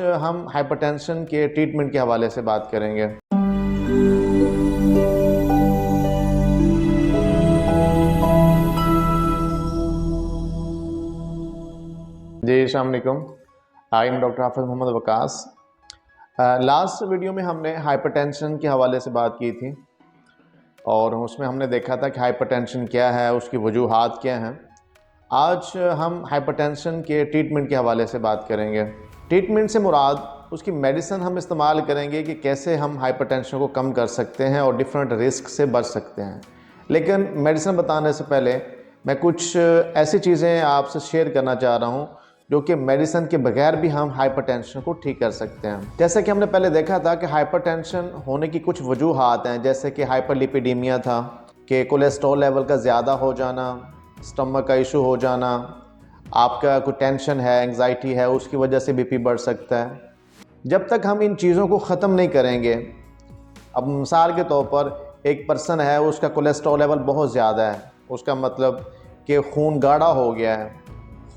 हम हाइपरटेंशन के ट्रीटमेंट के हवाले से बात करेंगे। जी अस्सलाम वालेकुम, I am doctor Hafiz Mohammad Waqas. Last video में हमने हाइपरटेंशन के हवाले से बात की थी और उसमें हमने देखा था कि हाइपरटेंशन क्या है, उसकी वजूहात क्या हैं। आज हम हाइपरटेंशन के ट्रीटमेंट के हवाले से बात करेंगे। ट्रीटमेंट से मुराद उसकी मेडिसिन हम इस्तेमाल करेंगे कि कैसे हम हाइपरटेंशन को कम कर सकते हैं और डिफरेंट रिस्क से बच सकते हैं। लेकिन मेडिसिन बताने से पहले मैं कुछ ऐसी चीज़ें आपसे शेयर करना चाह रहा हूँ जो कि मेडिसिन के बगैर भी हम हाइपरटेंशन को ठीक कर सकते हैं। जैसे कि हमने पहले देखा था कि हाइपरटेंशन होने की कुछ वजूहात हैं, जैसे कि हाइपरलिपिडीमिया था कि कोलेस्ट्रॉल लेवल का ज़्यादा हो जाना, स्टमक का इशू हो जाना, आपका कोई टेंशन है, एंग्जाइटी है, उसकी वजह से बीपी बढ़ सकता है। जब तक हम इन चीज़ों को ख़त्म नहीं करेंगे, अब मिसाल के तौर पर एक पर्सन है, उसका कोलेस्ट्रॉल लेवल बहुत ज़्यादा है, उसका मतलब कि खून गाढ़ा हो गया है,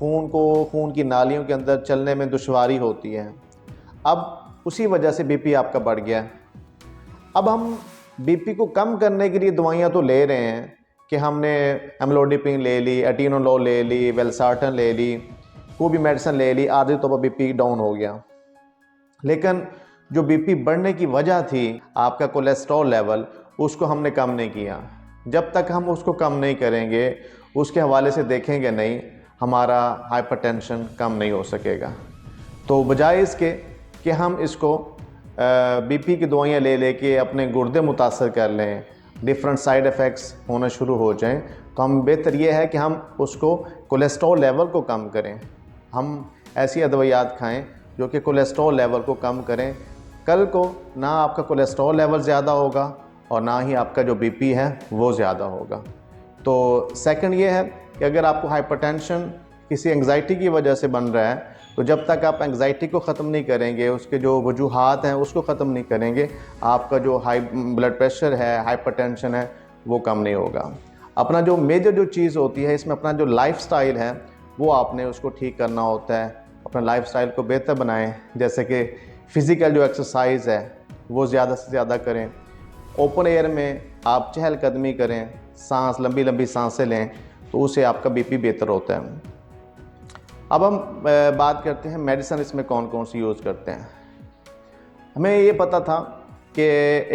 खून की नालियों के अंदर चलने में दुश्वारी होती है, अब उसी वजह से बीपी आपका बढ़ गया है। अब हम बीपी को कम करने के लिए दवाइयाँ तो ले रहे हैं कि हमने एमलोडिपिन ले ली, एटीनोलोल ले ली, वेलसार्टन ले ली, कोई भी मेडिसिन ले ली, आधे तौर पर बीपी डाउन हो गया। लेकिन जो बीपी बढ़ने की वजह थी, आपका कोलेस्ट्रॉल लेवल, उसको हमने कम नहीं किया। जब तक हम उसको कम नहीं करेंगे, उसके हवाले से देखेंगे नहीं, हमारा हाइपरटेंशन कम नहीं हो सकेगा। तो बजाय इसके कि हम इसको बीपी की दवाइयाँ ले लेके अपने गुर्दे मुतासर कर लें, डिफरेंट साइड इफ़ेक्ट्स होना शुरू हो जाएं, तो हम बेहतर ये है कि हम उसको कोलेस्ट्रॉल लेवल को कम करें। हम ऐसी अदवियात खाएं जो कि कोलेस्ट्रॉल लेवल को कम करें। कल को ना आपका कोलेस्ट्रॉल लेवल ज़्यादा होगा और ना ही आपका जो बीपी है वो ज़्यादा होगा। तो सेकंड ये है कि अगर आपको हाइपरटेंशन किसी एंग्जाइटी की वजह से बन रहा है, तो जब तक आप एंग्जाइटी को ख़त्म नहीं करेंगे, उसके जो वजूहात हैं उसको ख़त्म नहीं करेंगे, आपका जो हाई ब्लड प्रेशर है, हाइपरटेंशन है, वो कम नहीं होगा। अपना जो मेजर जो चीज़ होती है इसमें, अपना जो लाइफस्टाइल है वो आपने उसको ठीक करना होता है। अपना लाइफस्टाइल को बेहतर बनाएं, जैसे कि फ़िज़िकल जो एक्सरसाइज है वो ज़्यादा से ज़्यादा करें, ओपन एयर में आप चहलकदमी करें, सांस लंबी लंबी सांसें लें, तो उससे आपका बीपी बेहतर होता है। अब हम बात करते हैं मेडिसिन इसमें कौन कौन सी यूज़ करते हैं। हमें ये पता था कि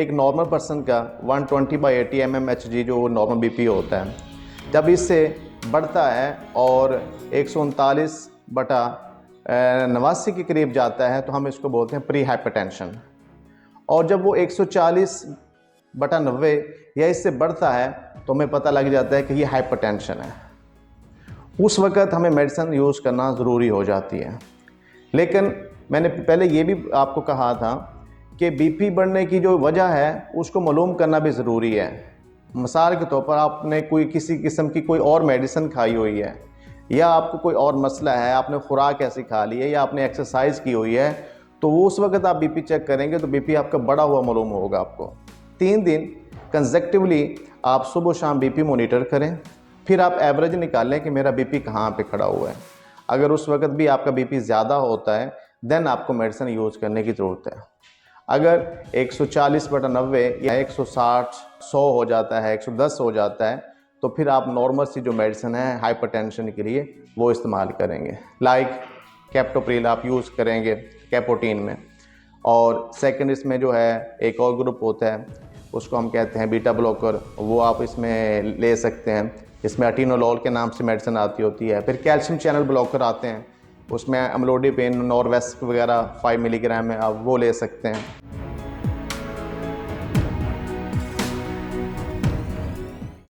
एक नॉर्मल पर्सन का 120/80 mmHg जो नॉर्मल बीपी होता है, जब इससे बढ़ता है और 139/89 के करीब जाता है तो हम इसको बोलते हैं प्री हाइपरटेंशन। और जब वो 140/90 या इससे बढ़ता है तो हमें पता लग जाता है कि ये हाइपरटेंशन है। उस वक़्त हमें मेडिसिन यूज़ करना ज़रूरी हो जाती है। लेकिन मैंने पहले ये भी आपको कहा था कि बीपी बढ़ने की जो वजह है उसको मालूम करना भी ज़रूरी है। मिसाल के तौर पर आपने कोई किसी किस्म की कोई और मेडिसिन खाई हुई है, या आपको कोई और मसला है, आपने खुराक ऐसी खा ली है, या आपने एक्सरसाइज की हुई है, तो उस वक्त आप बीपी चेक करेंगे तो बीपी आपका बढ़ा हुआ मालूम होगा आपको। 3 दिन कंसेक्टिवली आप सुबह शाम बीपी मॉनिटर करें, फिर आप एवरेज निकालें कि मेरा बीपी कहाँ पे खड़ा हुआ है। अगर उस वक्त भी आपका बीपी ज़्यादा होता है, देन आपको मेडिसिन यूज़ करने की ज़रूरत है। अगर 140/90 या 160-100 हो जाता है, 110 हो जाता है, तो फिर आप नॉर्मल सी जो मेडिसिन है हाइपरटेंशन के लिए वो इस्तेमाल करेंगे। लाइक कैप्टोप्रिल आप यूज़ करेंगे कैपोटीन में। और सेकंड इसमें जो है एक और ग्रुप होता है, उसको हम कहते हैं बीटा ब्लॉकर, वो आप इसमें ले सकते हैं। इसमें एटीनोलोल के नाम से मेडिसिन आती होती है। फिर कैल्शियम चैनल ब्लॉकर आते हैं, उसमें एमलोडिपिन, नॉरवेस्क वगैरह 5 मिलीग्राम में आप वो ले सकते हैं।